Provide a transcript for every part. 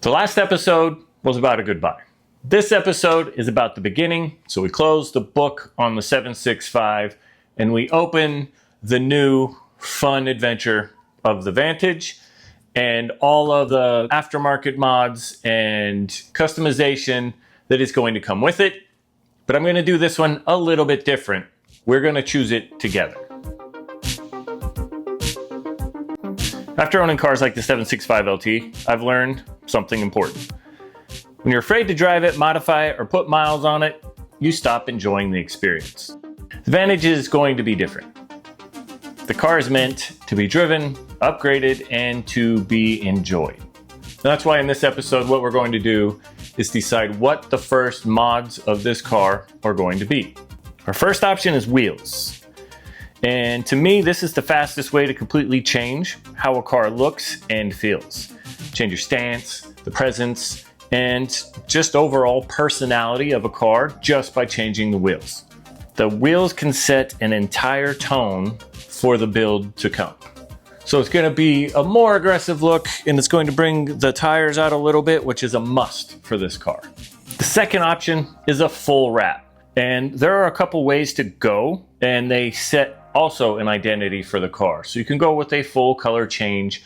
The last episode was about a goodbye. This episode is about the beginning. So we close the book on the 765 and we open the new fun adventure of the Vantage and all of the aftermarket mods and customization that is going to come with it. But I'm going to do this one a little bit different. We're going to choose it together. After owning cars like the 765 LT, I've learned something important. When you're afraid to drive it, modify it, or put miles on it, you stop enjoying the experience. The Vantage is going to be different. The car is meant to be driven, upgraded, and to be enjoyed. And that's why in this episode, what we're going to do is decide what the first mods of this car are going to be. Our first option is wheels. And to me, this is the fastest way to completely change how a car looks and feels. Change your stance, the presence, and just overall personality of a car just by changing the wheels. The wheels can set an entire tone for the build to come. So it's going to be a more aggressive look, and it's going to bring the tires out a little bit, which is a must for this car. The second option is a full wrap. And there are a couple ways to go, and they set also an identity for the car. So you can go with a full color change.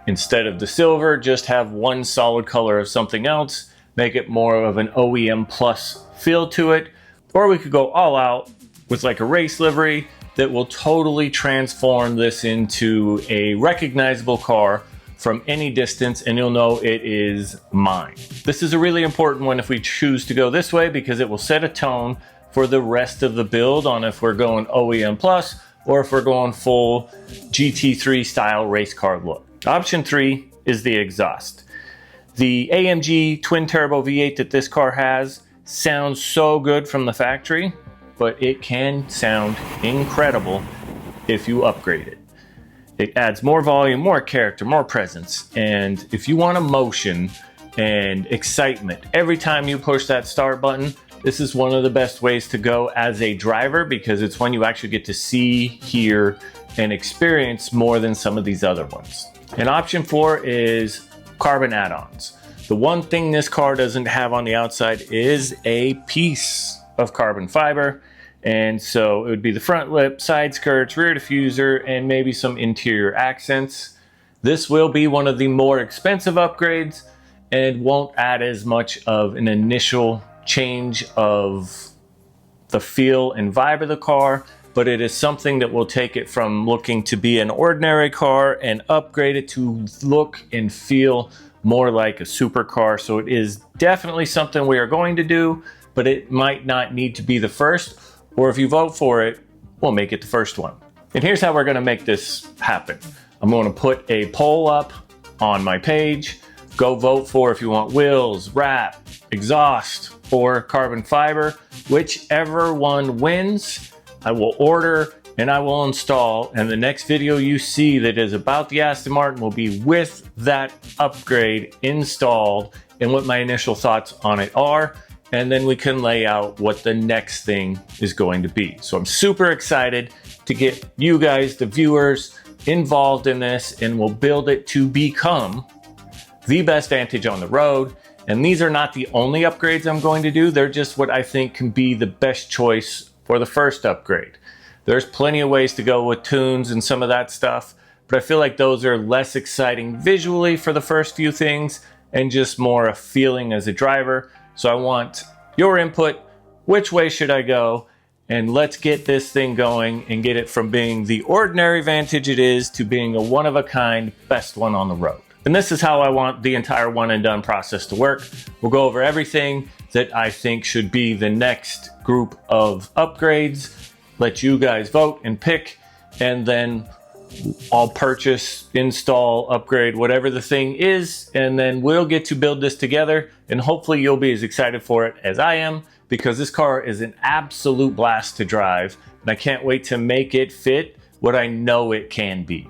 Instead of the silver, just have one solid color of something else, make it more of an OEM plus feel to it. Or we could go all out with like a race livery that will totally transform this into a recognizable car from any distance, and you'll know it is mine. This is a really important one if we choose to go this way, because it will set a tone for the rest of the build on if we're going OEM plus or if we're going full GT3 style race car look. Option 3 is the exhaust. The AMG twin turbo V8 that this car has sounds so good from the factory, but it can sound incredible if you upgrade it. It adds more volume, more character, more presence, and if you want emotion and excitement every time you push that start button, this is one of the best ways to go as a driver, because it's when you actually get to see, hear, and experience more than some of these other ones. And option 4 is carbon add-ons. The one thing this car doesn't have on the outside is a piece of carbon fiber. And so it would be the front lip, side skirts, rear diffuser, and maybe some interior accents. This will be one of the more expensive upgrades and won't add as much of an initial change of the feel and vibe of the car, but it is something that will take it from looking to be an ordinary car and upgrade it to look and feel more like a supercar. So it is definitely something we are going to do, but it might not need to be the first, or if you vote for it, we'll make it the first one. And here's how we're going to make this happen. I'm going to put a poll up on my page. Go vote for if you want wheels, wrap, exhaust, or carbon fiber. Whichever one wins, I will order and I will install. And the next video you see that is about the Aston Martin will be with that upgrade installed and what my initial thoughts on it are. And then we can lay out what the next thing is going to be. So I'm super excited to get you guys, the viewers, involved in this, and we'll build it to become the best Vantage on the road. And these are not the only upgrades I'm going to do. They're just what I think can be the best choice for the first upgrade. There's plenty of ways to go with tunes and some of that stuff, but I feel like those are less exciting visually for the first few things and just more a feeling as a driver. So I want your input. Which way should I go? And let's get this thing going and get it from being the ordinary Vantage it is to being a one-of-a-kind best one on the road. And this is how I want the entire one and done process to work. We'll go over everything that I think should be the next group of upgrades, let you guys vote and pick, and then I'll purchase, install, upgrade, whatever the thing is, and then we'll get to build this together, and hopefully you'll be as excited for it as I am, because this car is an absolute blast to drive, and I can't wait to make it fit what I know it can be.